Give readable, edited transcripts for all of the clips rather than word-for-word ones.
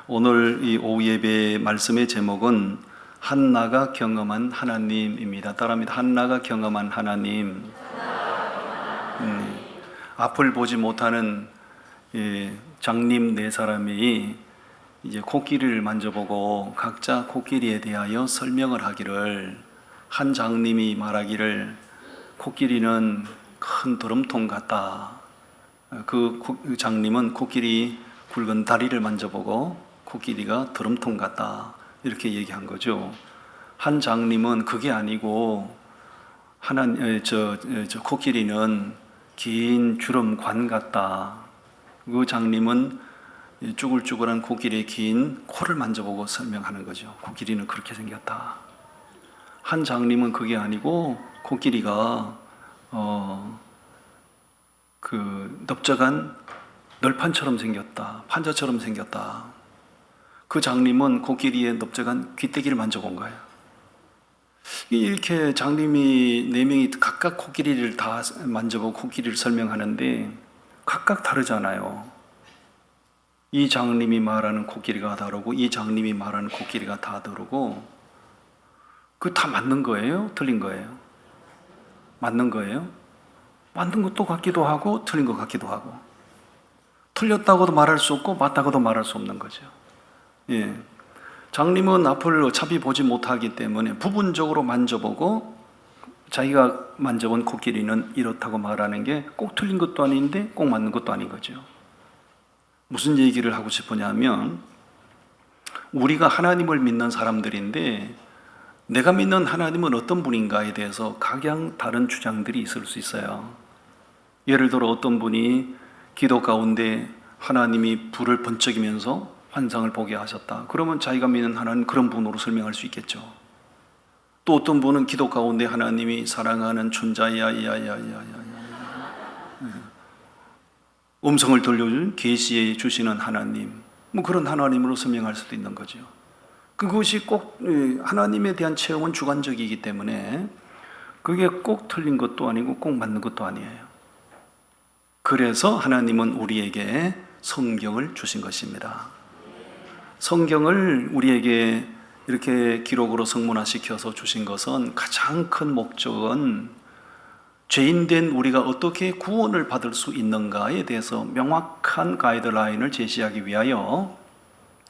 오늘 이 오후 예배 말씀의 제목은 한나가 경험한 하나님입니다. 따라합니다. 한나가 경험한 하나님. 앞을 보지 못하는 장님 네 사람이 이제 코끼리를 만져보고 각자 코끼리에 대하여 설명을 하기를, 한 장님이 말하기를 코끼리는 큰 드럼통 같다. 그 장님은 코끼리 굵은 다리를 만져보고 코끼리가 드럼통 같다, 이렇게 얘기한 거죠. 한 장님은 그게 아니고 코끼리는 긴 주름관 같다. 그 장님은 쭈글쭈글한 코끼리의 긴 코를 만져보고 설명하는 거죠. 코끼리는 그렇게 생겼다. 한 장님은 그게 아니고 코끼리가 넓적한 널판처럼 생겼다, 판자처럼 생겼다. 그 장님은 코끼리의 넓적한 귀때기를 만져본 거예요. 이렇게 장님이 네 명이 각각 코끼리를 다 만져보고 코끼리를 설명하는데 각각 다르잖아요. 이 장님이 말하는 코끼리가 다르고 이 장님이 말하는 코끼리가 다 다르고, 그 다 맞는 거예요? 틀린 거예요? 맞는 거예요? 맞는 것도 같기도 하고 틀린 것 같기도 하고, 틀렸다고도 말할 수 없고 맞다고도 말할 수 없는 거죠. 장님은 앞을 어차피 보지 못하기 때문에 부분적으로 만져보고 자기가 만져본 코끼리는 이렇다고 말하는 게 꼭 틀린 것도 아닌데 꼭 맞는 것도 아닌 거죠. 무슨 얘기를 하고 싶으냐면, 우리가 하나님을 믿는 사람들인데 내가 믿는 하나님은 어떤 분인가에 대해서 각양 다른 주장들이 있을 수 있어요. 예를 들어 어떤 분이 기도 가운데 하나님이 불을 번쩍이면서 환상을 보게 하셨다. 그러면 자기가 믿는 하나님 그런 분으로 설명할 수 있겠죠. 또 어떤 분은 기도 가운데 하나님이 사랑하는 춘자야 음성을 들려준 계시해 주시는 하나님, 그런 하나님으로 설명할 수도 있는 거죠. 그것이 꼭 하나님에 대한 체험은 주관적이기 때문에 그게 꼭 틀린 것도 아니고 꼭 맞는 것도 아니에요. 그래서 하나님은 우리에게 성경을 주신 것입니다. 성경을 우리에게 이렇게 기록으로 성문화시켜서 주신 것은 가장 큰 목적은 죄인된 우리가 어떻게 구원을 받을 수 있는가에 대해서 명확한 가이드라인을 제시하기 위하여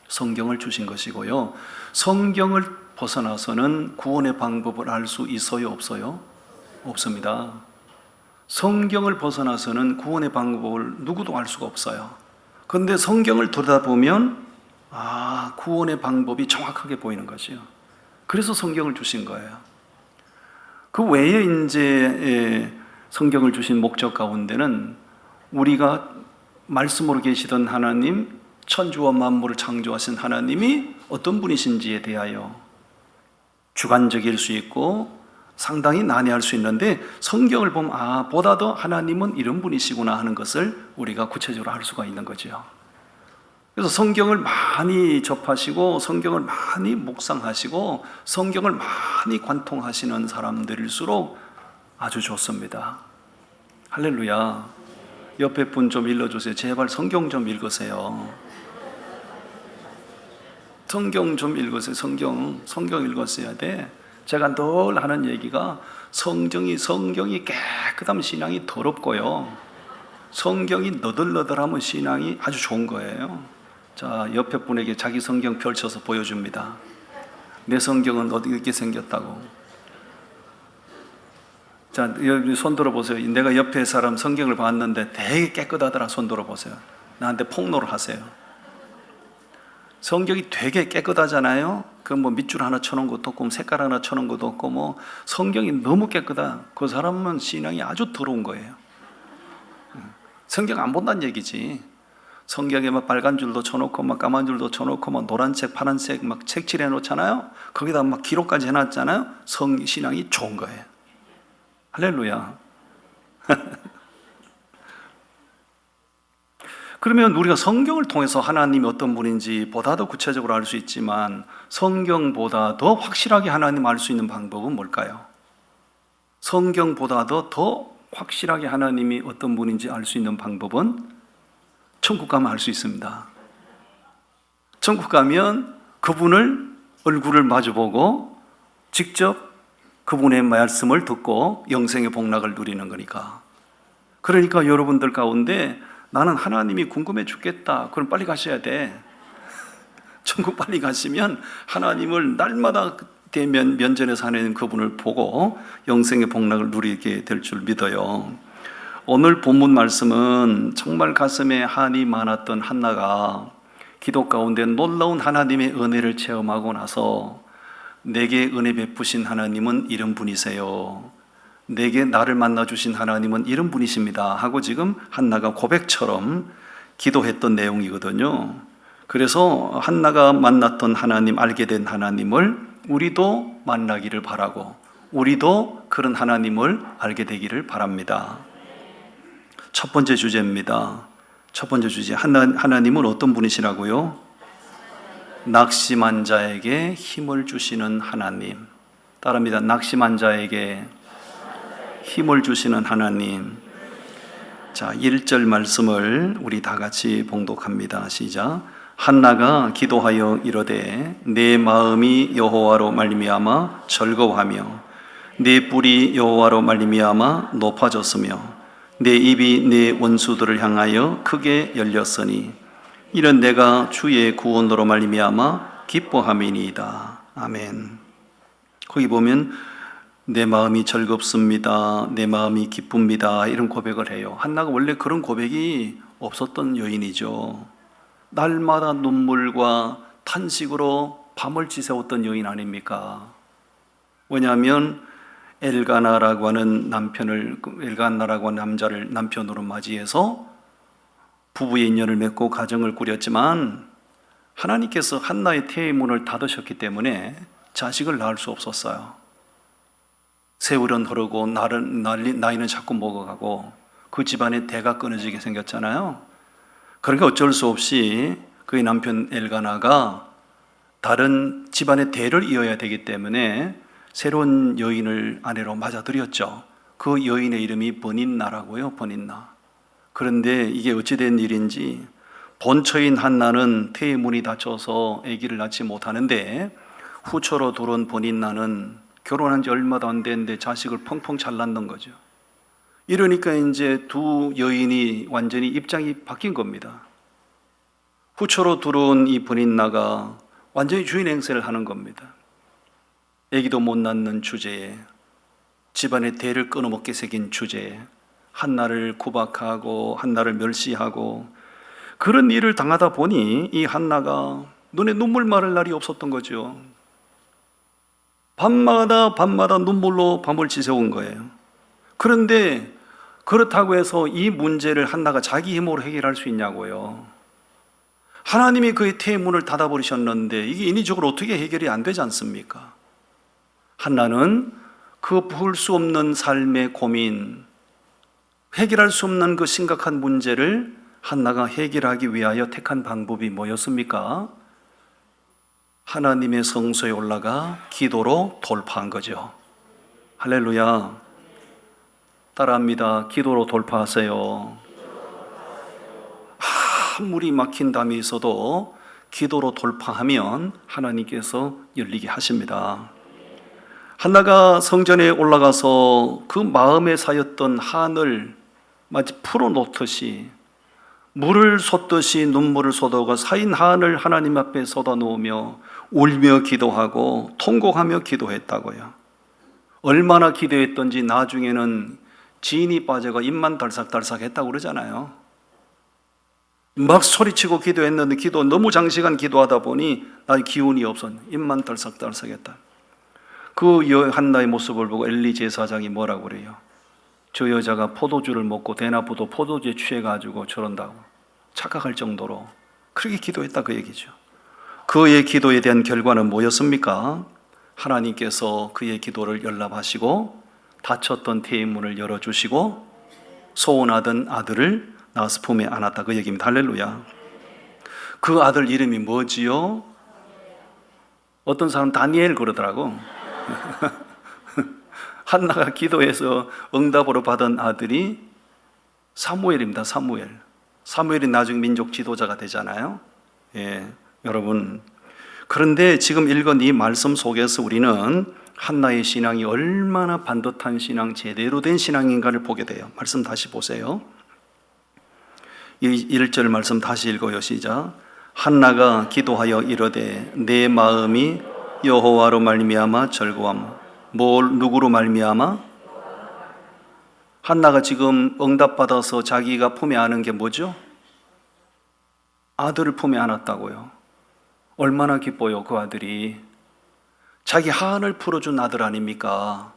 성경을 주신 것이고요. 성경을 벗어나서는 구원의 방법을 알 수 있어요? 없어요? 없습니다. 성경을 벗어나서는 구원의 방법을 누구도 알 수가 없어요. 그런데 성경을 들여다보면 구원의 방법이 정확하게 보이는 거죠. 그래서 성경을 주신 거예요. 그 외에 이제 성경을 주신 목적 가운데는 우리가 말씀으로 계시던 하나님, 천주와 만물을 창조하신 하나님이 어떤 분이신지에 대하여 주관적일 수 있고 상당히 난해할 수 있는데, 성경을 보면 보다 더 하나님은 이런 분이시구나 하는 것을 우리가 구체적으로 알 수가 있는 거죠. 그래서 성경을 많이 접하시고 성경을 많이 묵상하시고 성경을 많이 관통하시는 사람들일수록 아주 좋습니다. 할렐루야. 옆에 분 좀 읽어주세요. 제발 성경 좀 읽으세요. 성경 좀 읽으세요. 성경 읽었어야 돼. 제가 늘 하는 얘기가 성경이 깨끗하면 신앙이 더럽고요, 성경이 너덜너덜하면 신앙이 아주 좋은 거예요. 자, 옆에 분에게 자기 성경 펼쳐서 보여줍니다. 내 성경은 어떻게 생겼다고. 자, 여기 손 들어보세요. 내가 옆에 사람 성경을 봤는데 되게 깨끗하더라. 손 들어보세요. 나한테 폭로를 하세요. 성경이 되게 깨끗하잖아요. 그 밑줄 하나 쳐놓은 것도 없고 색깔 하나 쳐놓은 것도 없고 성경이 너무 깨끗하다. 그 사람은 신앙이 아주 더러운 거예요. 성경 안 본다는 얘기지. 성경에 빨간 줄도 쳐놓고 까만 줄도 쳐놓고 노란색, 파란색 색칠해 놓잖아요. 거기다 기록까지 해놨잖아요. 신앙이 좋은 거예요. 할렐루야. 그러면 우리가 성경을 통해서 하나님이 어떤 분인지 보다 더 구체적으로 알 수 있지만 성경보다 더 확실하게 하나님 알 수 있는 방법은 뭘까요? 성경보다 더 확실하게 하나님이 어떤 분인지 알 수 있는 방법은 천국 가면 알 수 있습니다. 천국 가면 그분을 얼굴을 마주보고 직접 그분의 말씀을 듣고 영생의 복락을 누리는 거니까. 그러니까 여러분들 가운데 나는 하나님이 궁금해 죽겠다. 그럼 빨리 가셔야 돼. 천국 빨리 가시면 하나님을 날마다 되면 면전에서 하나님 그분을 보고 영생의 복락을 누리게 될 줄 믿어요. 오늘 본문 말씀은 정말 가슴에 한이 많았던 한나가 기도 가운데 놀라운 하나님의 은혜를 체험하고 나서 내게 은혜 베푸신 하나님은 이런 분이세요. 내게 나를 만나주신 하나님은 이런 분이십니다 하고 지금 한나가 고백처럼 기도했던 내용이거든요. 그래서 한나가 만났던 하나님, 알게 된 하나님을 우리도 만나기를 바라고 우리도 그런 하나님을 알게 되기를 바랍니다. 첫 번째 주제입니다. 첫 번째 주제, 하나님은 어떤 분이시라고요? 낙심한 자에게 힘을 주시는 하나님. 따라합니다. 낙심한 자에게 힘을 주시는 하나님. 자, 1절 말씀을 우리 다 같이 봉독합니다. 시작. 한나가 기도하여 이르되 내 마음이 여호와로 말미암아 즐거워하며 내 뿔이 여호와로 말미암아 높아졌으며 내 입이 내 원수들을 향하여 크게 열렸으니 이는 내가 주의 구원으로 말미암아 기뻐함이니이다. 아멘. 거기 보면 내 마음이 즐겁습니다. 내 마음이 기쁩니다. 이런 고백을 해요. 한나가 원래 그런 고백이 없었던 여인이죠. 날마다 눈물과 탄식으로 밤을 지새웠던 여인 아닙니까? 왜냐하면 엘가나라고 하는 엘가나라고 하는 남자를 남편으로 맞이해서 부부의 인연을 맺고 가정을 꾸렸지만 하나님께서 한나의 태의 문을 닫으셨기 때문에 자식을 낳을 수 없었어요. 세월은 흐르고 나이는 자꾸 먹어가고 그 집안에 대가 끊어지게 생겼잖아요. 그러니까 어쩔 수 없이 그의 남편 엘가나가 다른 집안의 대를 이어야 되기 때문에 새로운 여인을 아내로 맞아들였죠. 그 여인의 이름이 버닌나라고요. 버닌나. 그런데 이게 어찌된 일인지 본처인 한나는 태의 문이 닫혀서 아기를 낳지 못하는데 후처로 들어온 버닌나는 결혼한 지 얼마도 안 됐는데 자식을 펑펑 잘 낳는 거죠. 이러니까 이제 두 여인이 완전히 입장이 바뀐 겁니다. 후처로 들어온 이 버닌나가 완전히 주인 행세를 하는 겁니다. 아기도 못 낳는 주제에, 집안의 대를 끊어먹게 새긴 주제에 한나를 구박하고 한나를 멸시하고 그런 일을 당하다 보니 이 한나가 눈에 눈물 마를 날이 없었던 거죠. 밤마다 눈물로 밤을 지새운 거예요. 그런데 그렇다고 해서 이 문제를 한나가 자기 힘으로 해결할 수 있냐고요. 하나님이 그의 태의 문을 닫아버리셨는데 이게 인위적으로 어떻게 해결이 안 되지 않습니까? 한나는 그 풀 수 없는 삶의 고민, 해결할 수 없는 그 심각한 문제를 한나가 해결하기 위하여 택한 방법이 뭐였습니까? 하나님의 성소에 올라가 기도로 돌파한 거죠. 할렐루야. 따라합니다. 기도로 돌파하세요. 물이 막힌 담이 있어도 기도로 돌파하면 하나님께서 열리게 하십니다. 한나가 성전에 올라가서 그 마음에 쌓였던 한을 마치 풀어놓듯이 물을 쏟듯이 눈물을 쏟아가 쌓인 한을 하나님 앞에 쏟아놓으며 울며 기도하고 통곡하며 기도했다고요. 얼마나 기도했던지 나중에는 진이 빠져가 입만 달싹달싹 했다고 그러잖아요. 막 소리치고 기도했는데 너무 장시간 기도하다 보니 나 기운이 없어 입만 달싹달싹 했다. 그 한나의 모습을 보고 엘리 제사장이 뭐라고 그래요? 저 여자가 포도주를 먹고 대나무도 포도주에 취해가지고 저런다고 착각할 정도로 그렇게 기도했다 그 얘기죠. 그의 기도에 대한 결과는 뭐였습니까? 하나님께서 그의 기도를 연락하시고 닫혔던 태의 문을 열어주시고 소원하던 아들을 낳아서 품에 안았다 그 얘기입니다. 할렐루야. 그 아들 이름이 뭐지요? 어떤 사람 다니엘 그러더라고. 한나가 기도해서 응답으로 받은 아들이 사무엘입니다. 사무엘이 나중에 민족 지도자가 되잖아요. 예, 여러분, 그런데 지금 읽은 이 말씀 속에서 우리는 한나의 신앙이 얼마나 반듯한 신앙, 제대로 된 신앙인가를 보게 돼요. 말씀 다시 보세요. 1절 말씀 다시 읽어요. 시작. 한나가 기도하여 이르되 내 마음이 여호와로 말미암아 즐거워하며. 누구로 말미암아? 한나가 지금 응답받아서 자기가 품에 안은 게 뭐죠? 아들을 품에 안았다고요. 얼마나 기뻐요, 그 아들이. 자기 한을 풀어준 아들 아닙니까?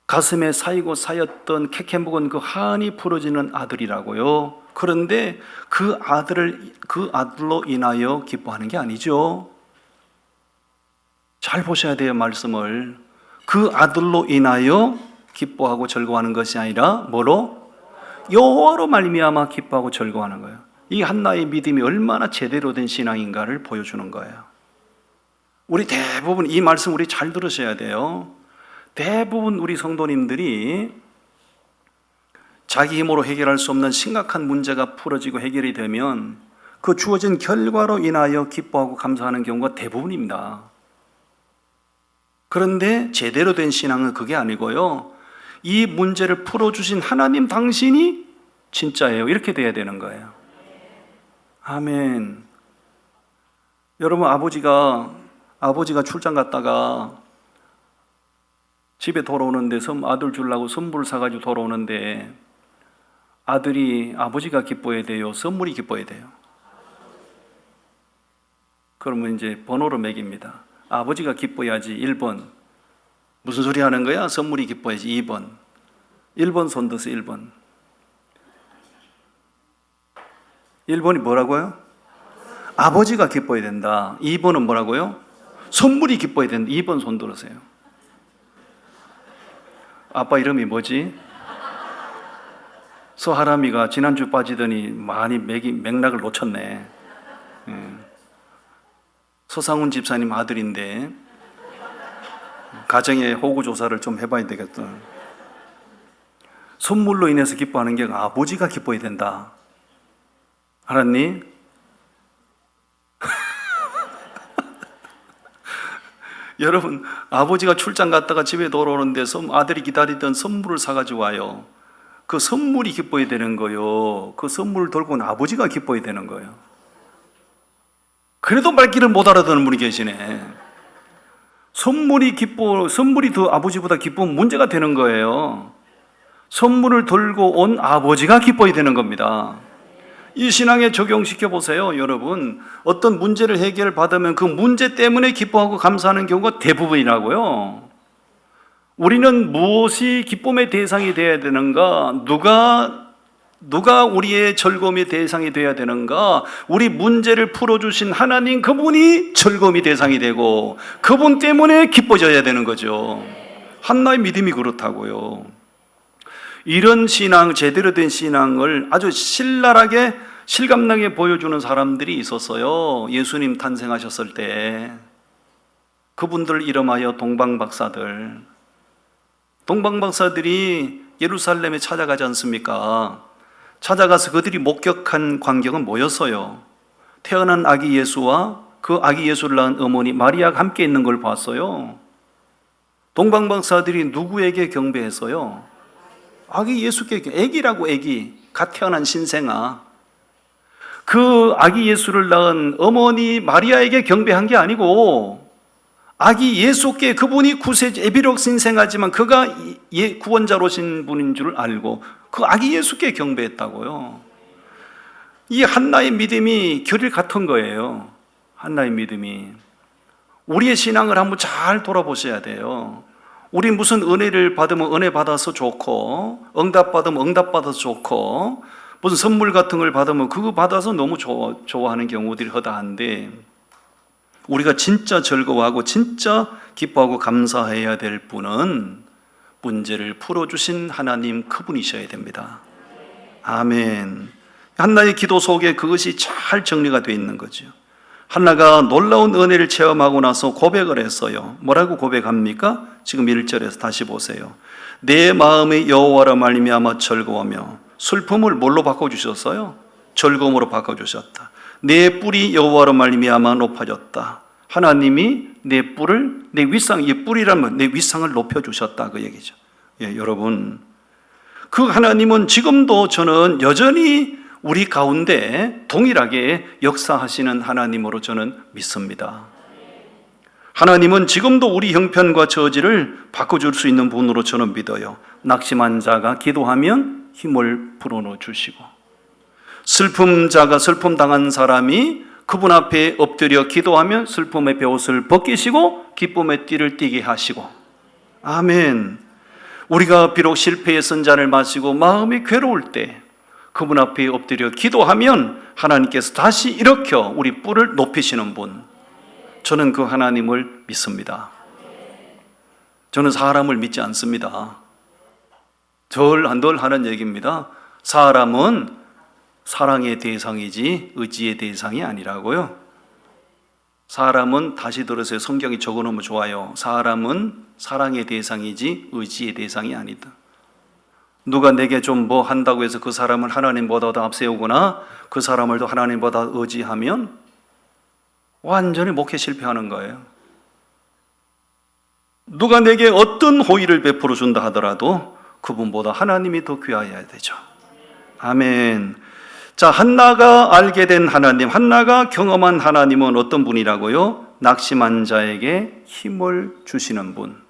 가슴에 쌓이고 쌓였던 캐캐 묵은 그 한이 풀어지는 아들이라고요. 그런데 그 아들로 인하여 기뻐하는 게 아니죠. 잘 보셔야 돼요, 말씀을. 그 아들로 인하여 기뻐하고 즐거워하는 것이 아니라 뭐로? 여호와로 말미암아 기뻐하고 즐거워하는 거예요. 이 한나의 믿음이 얼마나 제대로 된 신앙인가를 보여주는 거예요. 우리 대부분 이 말씀 우리 잘 들으셔야 돼요. 대부분 우리 성도님들이 자기 힘으로 해결할 수 없는 심각한 문제가 풀어지고 해결이 되면 그 주어진 결과로 인하여 기뻐하고 감사하는 경우가 대부분입니다. 그런데 제대로 된 신앙은 그게 아니고요. 이 문제를 풀어주신 하나님 당신이 진짜예요. 이렇게 돼야 되는 거예요. 아멘. 여러분, 아버지가 출장 갔다가 집에 돌아오는데 아들 주려고 선물을 사가지고 돌아오는데 아들이 아버지가 기뻐야 돼요? 선물이 기뻐야 돼요? 그러면 이제 번호로 매깁니다. 아버지가 기뻐야지 1번. 무슨 소리 하는 거야? 선물이 기뻐야지 2번. 1번 손 드세요. 1번. 1번이 뭐라고요? 아버지가 기뻐야 된다. 2번은 뭐라고요? 선물이 기뻐야 된다. 2번 손 들으세요. 아빠 이름이 뭐지? 서하람이가 지난주 빠지더니 많이 맥락을 놓쳤네. 서상훈 집사님 아들인데 가정의 호구 조사를 좀 해봐야 되겠다. 선물로 인해서 기뻐하는 게 아버지가 기뻐야 된다. 알았니? 여러분, 아버지가 출장 갔다가 집에 돌아오는데 아들이 기다리던 선물을 사가지고 와요. 그 선물이 기뻐야 되는 거예요. 그 선물을 들고 온 아버지가 기뻐야 되는 거예요. 그래도 말귀를 못 알아듣는 분이 계시네. 선물이 더 아버지보다 기쁘면 문제가 되는 거예요. 선물을 들고 온 아버지가 기뻐야 되는 겁니다. 이 신앙에 적용시켜 보세요, 여러분. 어떤 문제를 해결받으면 그 문제 때문에 기뻐하고 감사하는 경우가 대부분이라고요. 우리는 무엇이 기쁨의 대상이 되어야 되는가? 누가 우리의 즐거움의 대상이 되어야 되는가? 우리 문제를 풀어주신 하나님, 그분이 즐거움의 대상이 되고 그분 때문에 기뻐져야 되는 거죠. 한나의 믿음이 그렇다고요. 이런 신앙, 제대로 된 신앙을 아주 신랄하게 실감나게 보여주는 사람들이 있었어요. 예수님 탄생하셨을 때. 그분들 이름하여 동방박사들. 동방박사들이 예루살렘에 찾아가지 않습니까? 찾아가서 그들이 목격한 광경은 뭐였어요? 태어난 아기 예수와 그 아기 예수를 낳은 어머니 마리아가 함께 있는 걸 봤어요. 동방박사들이 누구에게 경배했어요? 아기 예수께, 애기라고, 애기. 갓 태어난 신생아. 그 아기 예수를 낳은 어머니 마리아에게 경배한 게 아니고 아기 예수께, 그분이 비록 신생하지만 그가 구원자로신 분인 줄 알고 그 아기 예수께 경배했다고요. 이 한나의 믿음이 결이 같은 거예요. 한나의 믿음이. 우리의 신앙을 한번 잘 돌아보셔야 돼요. 우리 무슨 은혜를 받으면 은혜 받아서 좋고, 응답 받으면 응답 받아서 좋고, 무슨 선물 같은 걸 받으면 그거 받아서 너무 좋아하는 경우들이 허다한데, 우리가 진짜 즐거워하고 진짜 기뻐하고 감사해야 될 분은 문제를 풀어주신 하나님, 그분이셔야 됩니다. 아멘. 한나의 기도 속에 그것이 잘 정리가 되어 있는 거죠. 한나가 놀라운 은혜를 체험하고 나서 고백을 했어요. 뭐라고 고백합니까? 지금 1절에서 다시 보세요. 내 마음이 여호와로 말미암아 즐거워하며. 슬픔을 뭘로 바꿔주셨어요? 즐거움으로 바꿔주셨다. 내 뿔이 여호와로 말미암아 높아졌다. 하나님이 내 뿔을, 내 윗상, 이 뿔이라면 내 윗상을 높여주셨다, 그 얘기죠. 여러분, 그 하나님은 지금도 저는 여전히 우리 가운데 동일하게 역사하시는 하나님으로 저는 믿습니다. 하나님은 지금도 우리 형편과 처지를 바꿔줄 수 있는 분으로 저는 믿어요. 낙심한 자가 기도하면 힘을 불어넣어 주시고, 슬픔 당한 사람이 그분 앞에 엎드려 기도하면 슬픔의 베옷을 벗기시고 기쁨의 띠를 띠게 하시고, 아멘. 우리가 비록 실패의 선잔을 마시고 마음이 괴로울 때 그분 앞에 엎드려 기도하면 하나님께서 다시 일으켜 우리 뿔을 높이시는 분, 저는 그 하나님을 믿습니다. 저는 사람을 믿지 않습니다. 늘 하는 얘기입니다. 사람은 사랑의 대상이지 의지의 대상이 아니라고요. 사람은, 다시 들으세요. 성경이 적어놓으면 좋아요. 사람은 사랑의 대상이지 의지의 대상이 아니다. 누가 내게 좀 뭐 한다고 해서 그 사람을 하나님보다 더 앞세우거나 그 사람을 더 하나님보다 의지하면 완전히 목회 실패하는 거예요. 누가 내게 어떤 호의를 베풀어 준다 하더라도 그분보다 하나님이 더 귀하여야 되죠. 아멘. 자, 한나가 알게 된 하나님, 한나가 경험한 하나님은 어떤 분이라고요? 낙심한 자에게 힘을 주시는 분.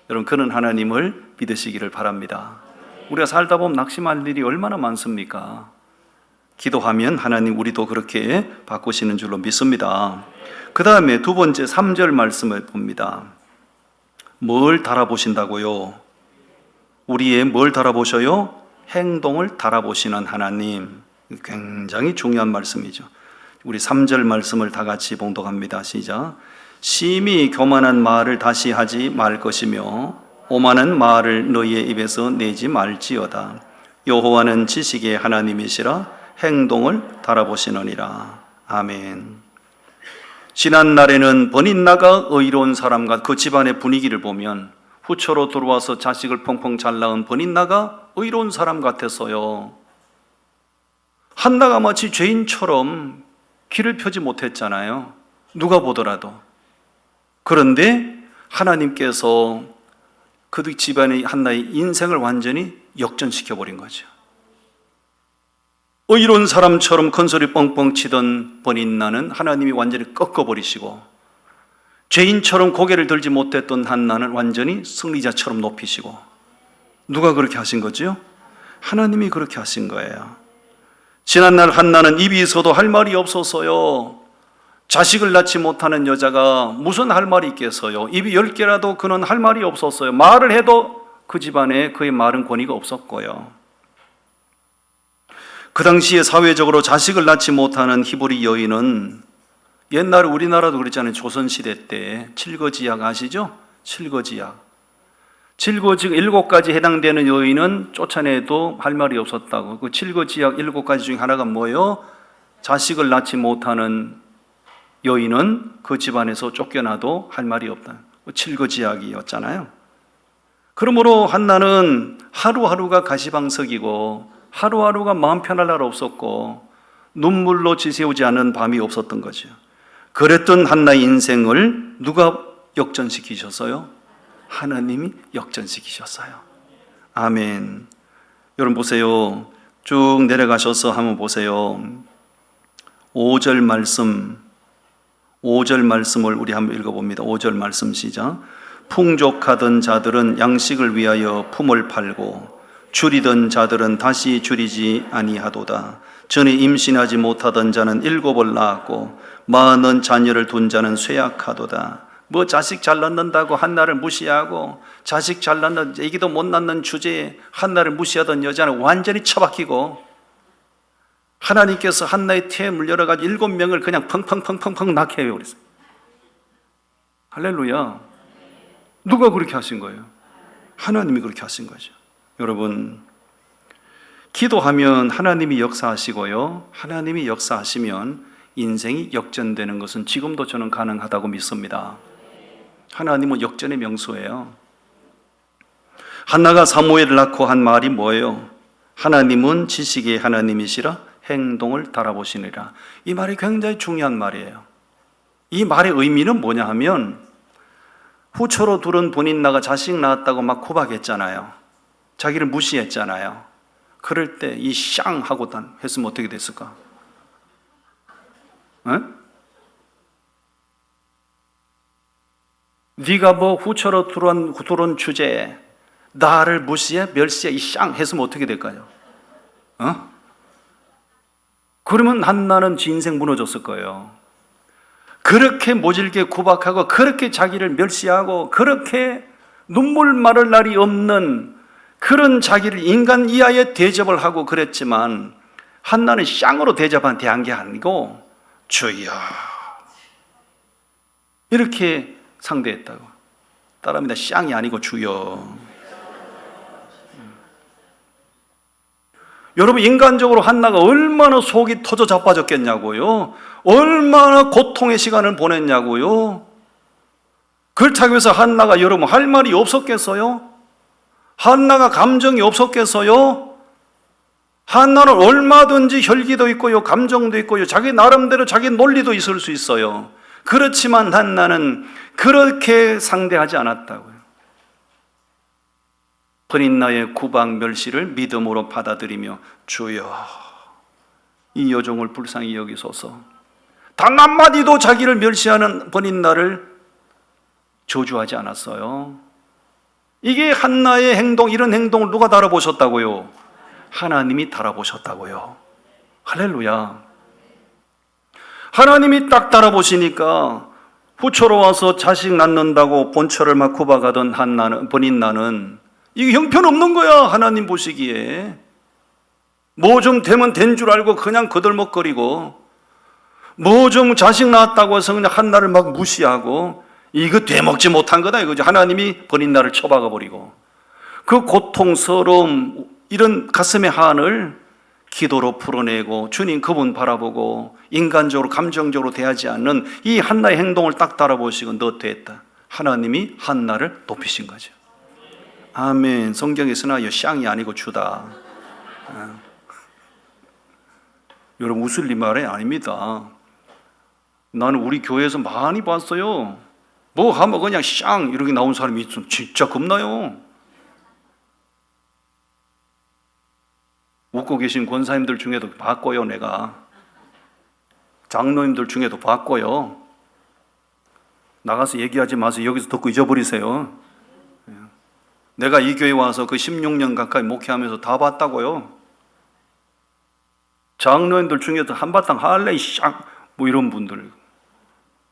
여러분, 그런 하나님을 믿으시기를 바랍니다. 우리가 살다 보면 낙심할 일이 얼마나 많습니까? 기도하면 하나님 우리도 그렇게 바꾸시는 줄로 믿습니다. 그 다음에 두 번째 3절 말씀을 봅니다. 뭘 달아보신다고요? 우리의 뭘 달아보셔요? 행동을 달아보시는 하나님. 굉장히 중요한 말씀이죠. 우리 3절 말씀을 다 같이 봉독합니다. 시작. 심히 교만한 말을 다시 하지 말 것이며 오만한 말을 너희의 입에서 내지 말지어다. 여호와는 지식의 하나님이시라 행동을 달아보시느니라. 아멘. 지난 날에는 버닌나가 의로운 사람과 그 집안의 분위기를 보면 후처로 들어와서 자식을 펑펑 잘 낳은 버닌나가 의로운 사람 같았어요. 한나가 마치 죄인처럼 길을 펴지 못했잖아요. 누가 보더라도. 그런데 하나님께서 그 집안의 한나의 인생을 완전히 역전시켜버린 거죠. 의로운 사람처럼 큰소리 뻥뻥 치던 버닌나는 하나님이 완전히 꺾어버리시고, 죄인처럼 고개를 들지 못했던 한나는 완전히 승리자처럼 높이시고, 누가 그렇게 하신 거죠? 하나님이 그렇게 하신 거예요. 지난날 한나는 입이 있어도 할 말이 없었어요. 자식을 낳지 못하는 여자가 무슨 할 말이 있겠어요? 입이 10개라도 그는 할 말이 없었어요. 말을 해도 그 집안에 그의 말은 권위가 없었고요. 그 당시에 사회적으로 자식을 낳지 못하는 히브리 여인은, 옛날 우리나라도 그랬잖아요. 조선시대 때 칠거지약 아시죠? 칠거지약 7가지 해당되는 여인은 쫓아내도 할 말이 없었다고. 그 7가지 7가지 중에 하나가 뭐예요? 자식을 낳지 못하는 여인은 그 집안에서 쫓겨나도 할 말이 없다. 7가지약이었잖아요. 그러므로 한나는 하루하루가 가시방석이고 하루하루가 마음 편할 날 없었고 눈물로 지새우지 않은 밤이 없었던 거죠. 그랬던 한나의 인생을 누가 역전시키셨어요? 하나님이 역전시키셨어요. 아멘. 여러분 보세요. 쭉 내려가셔서 한번 보세요. 5절 말씀을 우리 한번 읽어봅니다. 5절 말씀 시작. 풍족하던 자들은 양식을 위하여 품을 팔고 줄이던 자들은 다시 줄이지 아니하도다. 전에 임신하지 못하던 자는 7을 낳았고 많은 자녀를 둔 자는 쇠약하도다. 뭐 자식 잘 낳는다고 한나를 무시하고 자식 잘 낳는 애기도 못 낳는 주제에 한나를 무시하던 여자는 완전히 처박히고, 하나님께서 한나의 태음을 열어가지고 7명을 그냥 펑펑펑펑펑 낳게 해버렸어요. 할렐루야. 누가 그렇게 하신 거예요? 하나님이 그렇게 하신 거죠. 여러분, 기도하면 하나님이 역사하시고요, 하나님이 역사하시면 인생이 역전되는 것은 지금도 저는 가능하다고 믿습니다. 하나님은 역전의 명수예요. 한나가 사무엘을 낳고 한 말이 뭐예요? 하나님은 지식의 하나님이시라 행동을 달아보시니라. 이 말이 굉장히 중요한 말이에요. 이 말의 의미는 뭐냐 하면, 후처로 둘은 본인나가 자식 낳았다고 막 구박했잖아요. 자기를 무시했잖아요. 그럴 때 이 쌍 하고 했으면 어떻게 됐을까? 네가 뭐 후처로 둘은 주제에 나를 무시해 멸시해 이 쌍 했으면 어떻게 될까요? 그러면 한나는 지 인생 무너졌을 거예요. 그렇게 모질게 구박하고 그렇게 자기를 멸시하고 그렇게 눈물 마를 날이 없는 그런 자기를 인간 이하에 대접을 하고 그랬지만, 한나는 쌍으로 대한 게 아니고 주여 이렇게 상대했다고. 따라합니다. 쌍이 아니고 주여. 여러분, 인간적으로 한나가 얼마나 속이 터져 자빠졌겠냐고요. 얼마나 고통의 시간을 보냈냐고요. 그렇다고 해서 한나가 여러분 할 말이 없었겠어요? 한나가 감정이 없었겠어요? 한나는 얼마든지 혈기도 있고요, 감정도 있고요, 자기 나름대로 자기 논리도 있을 수 있어요. 그렇지만 한나는 그렇게 상대하지 않았다고요. 본인나의 구박 멸시를 믿음으로 받아들이며 주여 이 여종을 불쌍히 여기소서. 단 한마디도 자기를 멸시하는 본인나를 저주하지 않았어요. 이게 한나의 행동, 이런 행동을 누가 달아보셨다고요? 하나님이 달아보셨다고요. 할렐루야. 하나님이 딱 달아보시니까 후처로 와서 자식 낳는다고 본처를 막 구박하던 본인나는 이게 형편없는 거야. 하나님 보시기에 뭐 좀 되면 된 줄 알고 그냥 거들먹거리고, 뭐 좀 자식 낳았다고 해서 그냥 한나를 막 무시하고, 이거 되먹지 못한 거다 이거죠. 하나님이 본인나를 쳐박아 버리고, 그 고통스러움, 이런 가슴의 한을 기도로 풀어내고 주님 그분 바라보고 인간적으로 감정적으로 대하지 않는 이 한나의 행동을 딱 따라보시고 너 됐다. 하나님이 한나를 높이신 거죠. 아멘. 성경에 쓰나요? 쌍이 아니고 주다. 여러분 웃을 일 말이 아닙니다. 나는 우리 교회에서 많이 봤어요. 뭐 하면 그냥 쌍 이렇게 나온 사람이 있으면 진짜 겁나요. 웃고 계신 권사님들 중에도 봤고요. 내가 장로님들 중에도 봤고요. 나가서 얘기하지 마세요. 여기서 듣고 잊어버리세요. 내가 이 교회 와서 그 16년 가까이 목회하면서 다 봤다고요. 장로님들 중에도 한바탕 할래 쌍 뭐 이런 분들,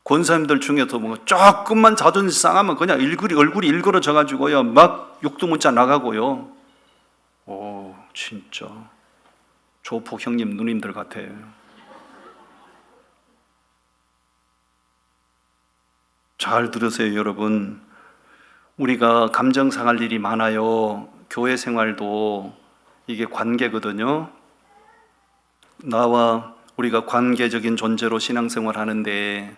권사님들 중에도 뭐 조금만 자존심 상하면 그냥 얼굴이 일그러져 가지고요 막 육두문자 나가고요. 오 진짜 조폭 형님 누님들 같아요. 잘 들으세요 여러분. 우리가 감정 상할 일이 많아요. 교회 생활도 이게 관계거든요. 나와 우리가 관계적인 존재로 신앙생활 하는데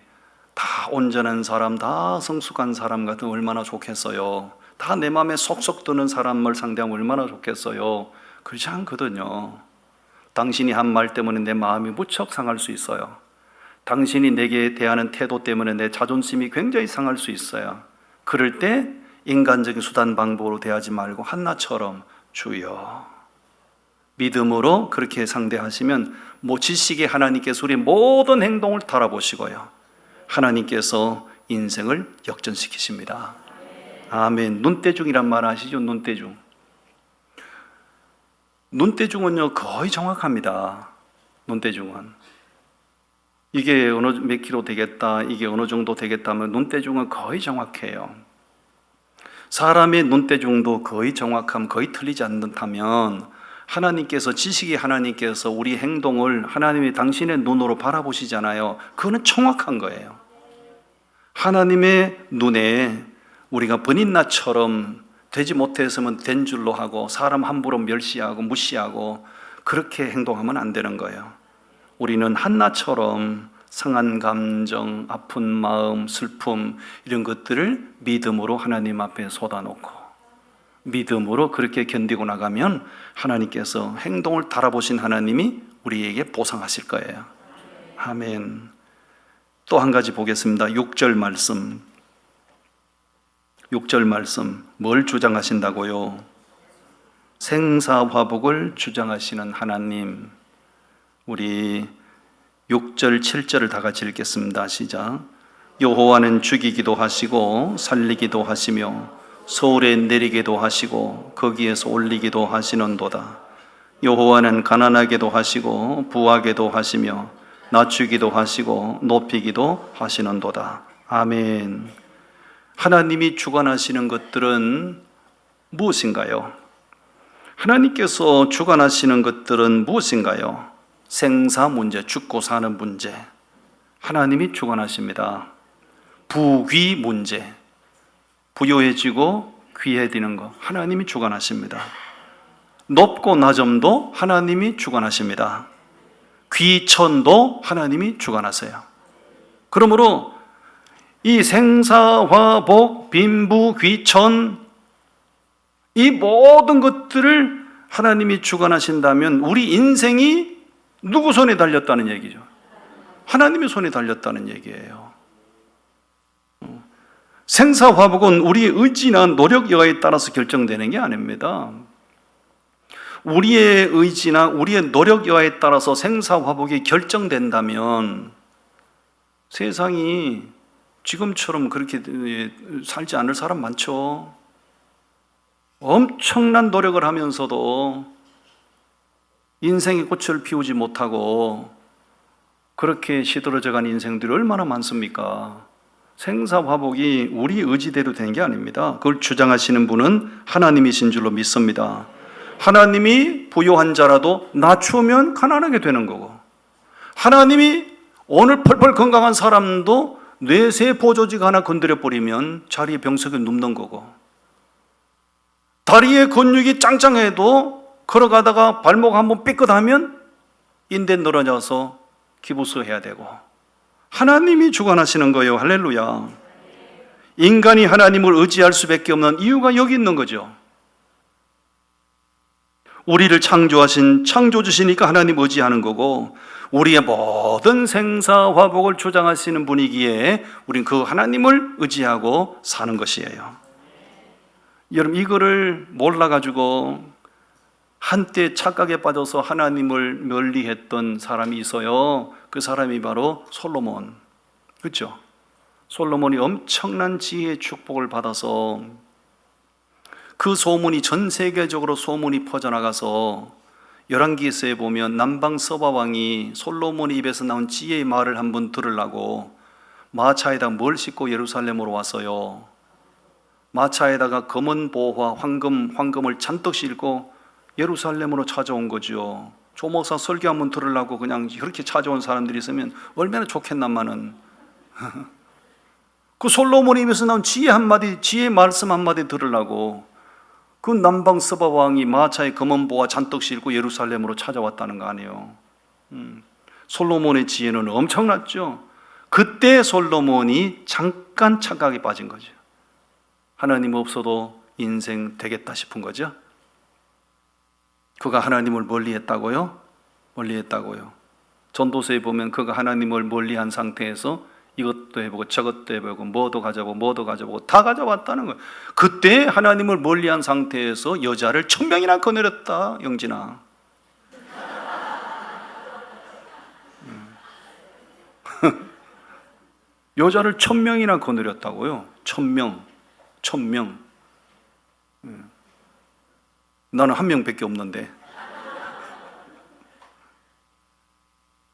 다 온전한 사람, 다 성숙한 사람 같으면 얼마나 좋겠어요. 다 내 마음에 속속 드는 사람을 상대하면 얼마나 좋겠어요. 그렇지 않거든요. 당신이 한 말 때문에 내 마음이 무척 상할 수 있어요. 당신이 내게 대하는 태도 때문에 내 자존심이 굉장히 상할 수 있어요. 그럴 때 인간적인 수단 방법으로 대하지 말고 한나처럼 주여 믿음으로 그렇게 상대하시면 지식의 하나님께서 우리 모든 행동을 달아보시고요 하나님께서 인생을 역전시키십니다. 아멘. 눈대중이란 말 아시죠? 눈대중. 눈대중은요 거의 정확합니다. 눈대중은 이게 몇 킬로 되겠다, 이게 어느 정도 되겠다 하면 눈대중은 거의 정확해요. 사람의 눈대중도 거의 정확함, 거의 틀리지 않다면 하나님께서, 지식의 하나님께서 우리 행동을 하나님이 당신의 눈으로 바라보시잖아요. 그거는 정확한 거예요. 하나님의 눈에 우리가 번인나처럼 되지 못했으면 된 줄로 하고 사람 함부로 멸시하고 무시하고 그렇게 행동하면 안 되는 거예요. 우리는 한나처럼 상한 감정, 아픈 마음, 슬픔 이런 것들을 믿음으로 하나님 앞에 쏟아놓고 믿음으로 그렇게 견디고 나가면 하나님께서 행동을 달아보신 하나님이 우리에게 보상하실 거예요. 아멘. 또 한 가지 보겠습니다. 6절 말씀. 6절 말씀 뭘 주장하신다고요? 생사화복을 주장하시는 하나님. 우리 6절 7절을 다 같이 읽겠습니다. 시작. 여호와는 죽이기도 하시고 살리기도 하시며 서울에 내리기도 하시고 거기에서 올리기도 하시는도다. 여호와는 가난하게도 하시고 부하게도 하시며 낮추기도 하시고 높이기도 하시는도다. 아멘. 하나님이 주관하시는 것들은 무엇인가요? 하나님께서 주관하시는 것들은 무엇인가요? 생사 문제, 죽고 사는 문제, 하나님이 주관하십니다. 부귀 문제, 부요해지고 귀해지는 것, 하나님이 주관하십니다. 높고 낮음도 하나님이 주관하십니다. 귀천도 하나님이 주관하세요. 그러므로 이 생사화복, 빈부, 귀천, 이 모든 것들을 하나님이 주관하신다면 우리 인생이 누구 손에 달렸다는 얘기죠? 하나님의 손에 달렸다는 얘기예요. 생사화복은 우리의 의지나 노력 여하에 따라서 결정되는 게 아닙니다. 우리의 의지나 우리의 노력 여하에 따라서 생사화복이 결정된다면 세상이 지금처럼 그렇게 살지 않을 사람 많죠. 엄청난 노력을 하면서도 인생의 꽃을 피우지 못하고 그렇게 시들어져간 인생들이 얼마나 많습니까? 생사화복이 우리 의지대로 되는 게 아닙니다. 그걸 주장하시는 분은 하나님이신 줄로 믿습니다. 하나님이 부요한 자라도 낮추면 가난하게 되는 거고, 하나님이 오늘 펄펄 건강한 사람도 뇌세 보조직 하나 건드려 버리면 자리에 병석이 눕는 거고, 다리에 근육이 짱짱해도 걸어가다가 발목 한번 삐끗하면 인대 늘어져서 기부스해야 되고, 하나님이 주관하시는 거예요. 할렐루야. 인간이 하나님을 의지할 수밖에 없는 이유가 여기 있는 거죠. 우리를 창조하신 창조주시니까 하나님 의지하는 거고, 우리의 모든 생사화복을 주장하시는 분이기에 우린 그 하나님을 의지하고 사는 것이에요. 여러분, 이거를 몰라가지고 한때 착각에 빠져서 하나님을 멀리했던 사람이 있어요. 그 사람이 바로 솔로몬. 그렇죠? 솔로몬이 엄청난 지혜의 축복을 받아서 그 소문이 전 세계적으로 소문이 퍼져나가서 열왕기서에 보면 남방 서바 왕이 솔로몬의 입에서 나온 지혜의 말을 한번 들으려고 마차에다 뭘 싣고 예루살렘으로 왔어요. 마차에다가 검은 보화, 황금을 잔뜩 싣고 예루살렘으로 찾아온 거죠. 조목사 설교 한번 들으려고 그냥 그렇게 찾아온 사람들이 있으면 얼마나 좋겠나마는. 그 솔로몬의 입에서 나온 지혜 한마디, 지혜 말씀 한마디 들으려고 그 남방 서바 왕이 마차에 검은 보화 잔뜩 싣고 예루살렘으로 찾아왔다는 거 아니에요. 솔로몬의 지혜는 엄청났죠. 그때 솔로몬이 잠깐 착각에 빠진 거죠. 하나님 없어도 인생 되겠다 싶은 거죠. 그가 하나님을 멀리했다고요? 멀리했다고요. 전도서에 보면 그가 하나님을 멀리한 상태에서 이것도 해보고 저것도 해보고 뭐도 가져보고 다 가져왔다는 거예요. 그때 하나님을 멀리한 상태에서 여자를 1000명이나 거느렸다. 영진아. 여자를 1000명이나 거느렸다고요. 1000명. 나는 1명밖에 없는데.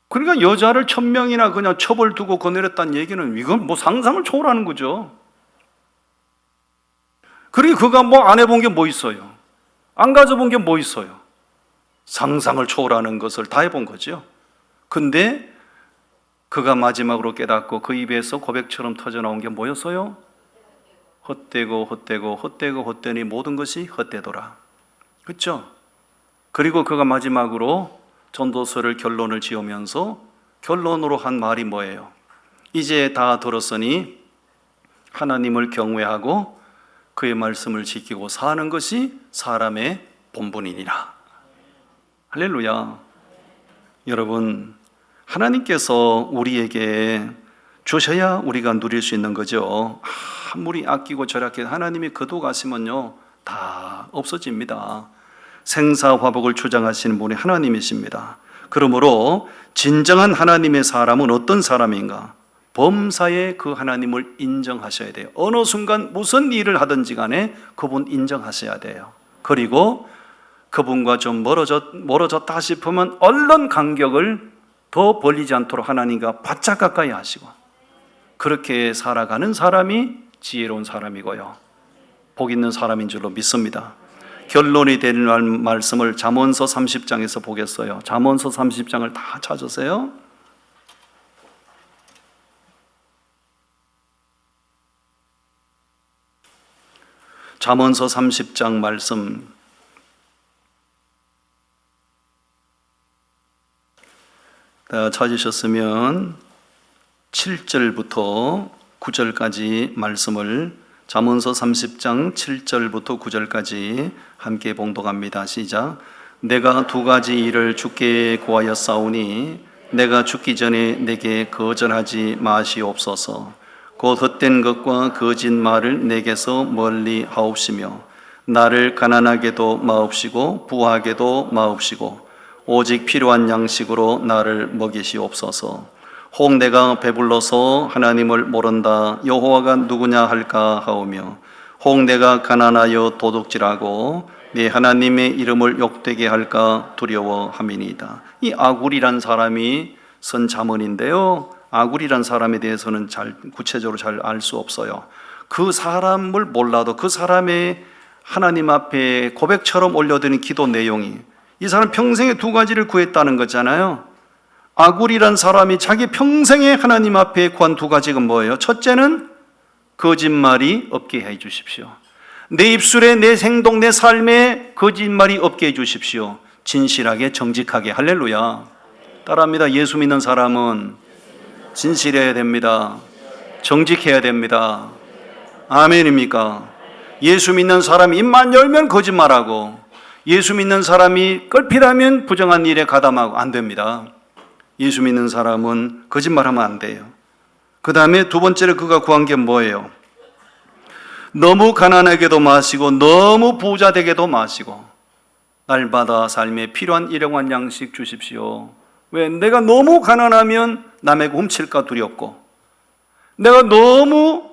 그러니까 여자를 1000명이나 그냥 첩을 두고 거느렸다는 얘기는 이건 뭐 상상을 초월하는 거죠. 그리고 그가 뭐 안 해본 게 뭐 있어요? 안 가져본 게 뭐 있어요? 상상을 초월하는 것을 다 해본 거죠. 근데 그가 마지막으로 깨닫고 그 입에서 고백처럼 터져나온 게 뭐였어요? 헛되니 모든 것이 헛되더라. 그렇죠? 그리고 그가 마지막으로 전도서를 결론을 지으면서 결론으로 한 말이 뭐예요? 이제 다 들었으니 하나님을 경외하고 그의 말씀을 지키고 사는 것이 사람의 본분이니라. 할렐루야. 여러분, 하나님께서 우리에게 주셔야 우리가 누릴 수 있는 거죠. 아무리 아끼고 절약해 하나님이 거둬가시면요 다 없어집니다. 생사화복을 주장하시는 분이 하나님이십니다. 그러므로 진정한 하나님의 사람은 어떤 사람인가? 범사에 그 하나님을 인정하셔야 돼요. 어느 순간 무슨 일을 하든지 간에 그분 인정하셔야 돼요. 그리고 그분과 좀 멀어졌다 싶으면 얼른 간격을 더 벌리지 않도록 하나님과 바짝 가까이 하시고, 그렇게 살아가는 사람이 지혜로운 사람이고요, 복 있는 사람인 줄로 믿습니다. 결론이 될 말씀을 잠언서 30장에서 보겠어요. 잠언서 30장을 다 찾으세요. 잠언서 30장 말씀 찾으셨으면 7절부터 9절까지 말씀을, 잠언서 30장 7절부터 9절까지 함께 봉독합니다. 시작. 내가 두 가지 일을 주께 구하였사오니 내가 죽기 전에 내게 거절하지 마시옵소서. 곧 헛된 것과 거짓말을 내게서 멀리 하옵시며 나를 가난하게도 마옵시고 부하게도 마옵시고 오직 필요한 양식으로 나를 먹이시옵소서. 혹 내가 배불러서 하나님을 모른다 여호와가 누구냐 할까 하오며 혹 내가 가난하여 도둑질하고 네 하나님의 이름을 욕되게 할까 두려워함이니이다. 이 아굴이란 사람이 쓴 잠언인데요, 아굴이란 사람에 대해서는 구체적으로 잘 알 수 없어요. 그 사람을 몰라도 그 사람의 하나님 앞에 고백처럼 올려드린 기도 내용이, 이 사람 평생에 두 가지를 구했다는 거잖아요. 아굴이란 사람이 자기 평생에 하나님 앞에 구한 두 가지가 뭐예요? 첫째는 거짓말이 없게 해 주십시오. 내 입술에, 내 행동, 내 삶에 거짓말이 없게 해 주십시오. 진실하게, 정직하게. 할렐루야. 따라합니다. 예수 믿는 사람은 진실해야 됩니다. 정직해야 됩니다. 아멘입니까? 예수 믿는 사람이 입만 열면 거짓말하고, 예수 믿는 사람이 껄핏하면 부정한 일에 가담하고 안 됩니다. 예수 믿는 사람은 거짓말하면 안 돼요. 그 다음에 두 번째로 그가 구한 게 뭐예요? 너무 가난하게도 마시고 너무 부자 되게도 마시고 날마다 삶에 필요한 일용할 양식 주십시오. 왜? 내가 너무 가난하면 남에게 훔칠까 두렵고, 내가 너무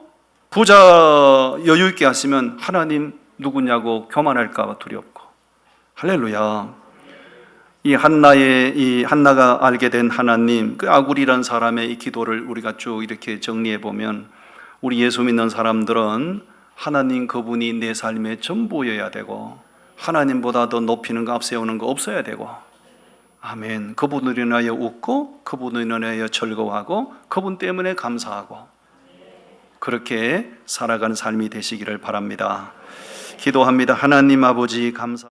부자 여유 있게 하시면 하나님 누구냐고 교만할까 봐 두렵고. 할렐루야. 이 한나가 알게 된 하나님, 그 아굴이란 사람의 이 기도를 우리가 쭉 이렇게 정리해 보면, 우리 예수 믿는 사람들은 하나님 그분이 내 삶의 전부여야 되고, 하나님보다 더 높이는 거 앞세우는 거 없어야 되고, 아멘. 그분을 인하여 웃고 그분을 인하여 즐거워하고 그분 때문에 감사하고, 그렇게 살아가는 삶이 되시기를 바랍니다. 기도합니다. 하나님 아버지 감사